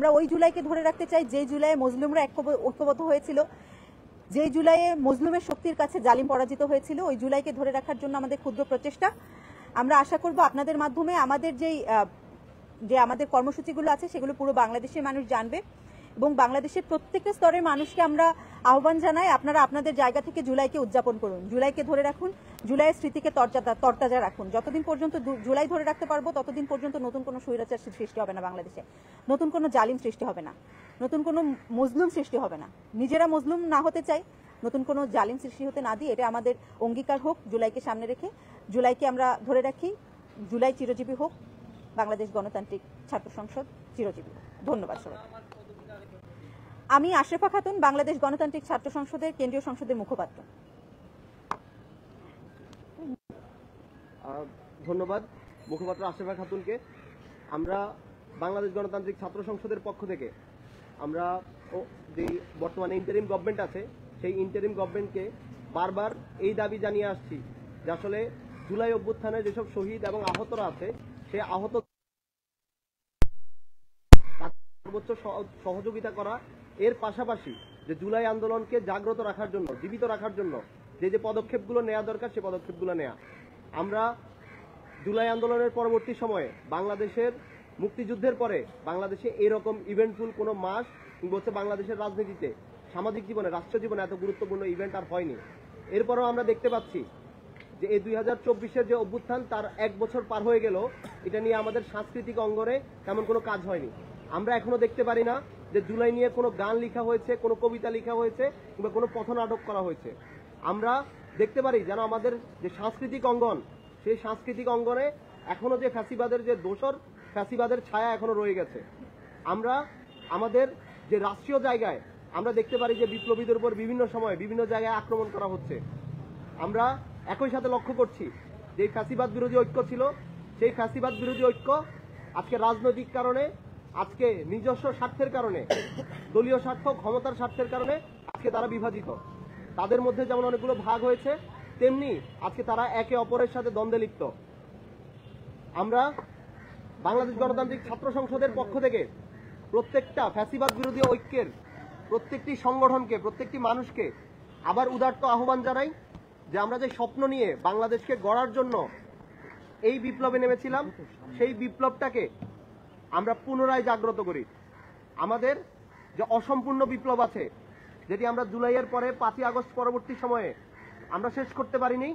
আমরা ওই জুলাইকে ধরে রাখতে চাই যে জুলাইয়ে মজলুমরা ঐক্যবদ্ধ হয়েছিল, যে জুলাইয়ে মজলুমের শক্তির কাছে জালিম পরাজিত হয়েছিল। ওই জুলাইকে ধরে রাখার জন্য আমাদের ক্ষুদ্র প্রচেষ্টা। আমরা আশা করব আপনাদের মাধ্যমে আমাদের যে আমাদের কর্মসূচিগুলো আছে সেগুলো পুরো বাংলাদেশের মানুষ জানবে এবং বাংলাদেশের প্রত্যেকটা স্তরের মানুষকে আমরা আহ্বান জানাই, আপনারা আপনাদের জায়গা থেকে জুলাইকে উদযাপন করুন, জুলাইকে ধরে রাখুন, জুলাইয়ের স্মৃতিকে তরতাজা রাখুন। যতদিন পর্যন্ত জুলাই ধরে রাখতে পারবো ততদিন পর্যন্ত নতুন কোনো স্বৈরাচার সৃষ্টি হবে না বাংলাদেশে, নতুন কোনো জালিম সৃষ্টি হবে না, নতুন কোনো মজলুম সৃষ্টি হবে না। নিজেরা মজলুম না হতে চাই, নতুন কোনো জালিম সৃষ্টি হতে না দিই, এটা আমাদের অঙ্গীকার হোক। জুলাইকে সামনে রেখে জুলাইকে আমরা ধরে রাখি। জুলাই চিরজীবী হোক, বাংলাদেশ গণতান্ত্রিক ছাত্র সংসদ চিরজীবী। ধন্যবাদ সবাই। আমি আশরাফা খাতুন, বাংলাদেশ গণতান্ত্রিক ছাত্র সংসদের কেন্দ্রীয় সংসদের মুখপাত্র। ধন্যবাদ মুখপাত্র আশরাফা খাতুনকে। আমরা বাংলাদেশ গণতান্ত্রিক ছাত্র সংসদের পক্ষ থেকে আমরা যে বর্তমানে ইন্টারিম গভর্নমেন্ট আছে সেই ইন্টারিম গভর্নমেন্টকে বারবার এই দাবি জানিয়ে আসছি যে আসলে জুলাই অভ্যুত্থানে যেসব শহীদ এবং আহতরা আছে সেই আহত সর্বোচ্চ সহযোগিতা করা, এর পাশাপাশি যে জুলাই আন্দোলনকে জাগ্রত রাখার জন্য, জীবিত রাখার জন্য যে পদক্ষেপগুলো নেওয়া দরকার সে পদক্ষেপগুলো নেওয়া। আমরা জুলাই আন্দোলনের পরবর্তী সময়ে বাংলাদেশের মুক্তিযুদ্ধের পরে বাংলাদেশে এরকম ইভেন্টফুল কোনো মাস হচ্ছে বাংলাদেশের রাজনীতিতে, সামাজিক জীবনে, রাষ্ট্র জীবনে এত গুরুত্বপূর্ণ ইভেন্ট আর হয়নি। এরপরও আমরা দেখতে পাচ্ছি যে এই 2024-এর যে অভ্যুত্থান তার 1 বছর পার হয়ে গেল, এটা নিয়ে আমাদের সাংস্কৃতিক অঙ্গনে তেমন কোনো কাজ হয়নি। আমরা এখনো দেখতে পারি না যে জুলাই নিয়ে কোনো গান লেখা হয়েছে, কোনো কবিতা লেখা হয়েছে কিংবা কোনো পথনাটক করা হয়েছে। আমরা দেখতে পারি যেন আমাদের যে সাংস্কৃতিক অঙ্গন, সেই সাংস্কৃতিক অঙ্গনে এখনো যে ফ্যাসিবাদের যে দোসর, ফ্যাসিবাদের ছায়া এখনো রয়ে গেছে। আমরা আমাদের যে রাষ্ট্রীয় জায়গায় আমরা দেখতে পারি যে বিপ্লবীদের উপর বিভিন্ন সময় বিভিন্ন জায়গায় আক্রমণ করা হচ্ছে। আমরা একই সাথে লক্ষ্য করছি যে ফ্যাসিবাদ বিরোধী ঐক্য ছিল, সেই ফ্যাসিবাদ বিরোধী ঐক্য আজকে রাজনৈতিক কারণে, আজকে নিজস্ব স্বার্থের কারণে, দলীয় স্বার্থ, ক্ষমতার স্বার্থের কারণে আজকে তারা বিভাজিত। তাদের মধ্যে যেমন অনেকগুলো ভাগ হয়েছে, তেমনি আজকে তারা একে অপরের সাথে দ্বন্দ্বে লিপ্ত। আমরা বাংলাদেশ গণতান্ত্রিক ছাত্র সংসদের পক্ষ থেকে প্রত্যেকটা ফ্যাসিবাদ বিরোধী ঐক্যের প্রত্যেকটি সংগঠনকে, প্রত্যেকটি মানুষকে আবার উদাত্ত আহ্বান জানাই যে আমরা যে স্বপ্ন নিয়ে বাংলাদেশকে গড়ার জন্য এই বিপ্লবে নেমেছিলাম, সেই বিপ্লবটাকে আমরা পুনরায় জাগ্রত করি। আমাদের যে অসম্পূর্ণ বিপ্লব আছে, যেটি আমরা জুলাইয়ের পরে 5ই আগস্ট পরবর্তী সময়ে আমরা শেষ করতে পারিনি,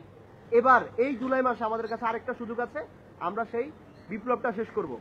এবার এই জুলাই মাসে আমাদের কাছে আরেকটা সুযোগ আছে, আমরা সেই বিপ্লবটা শেষ করব।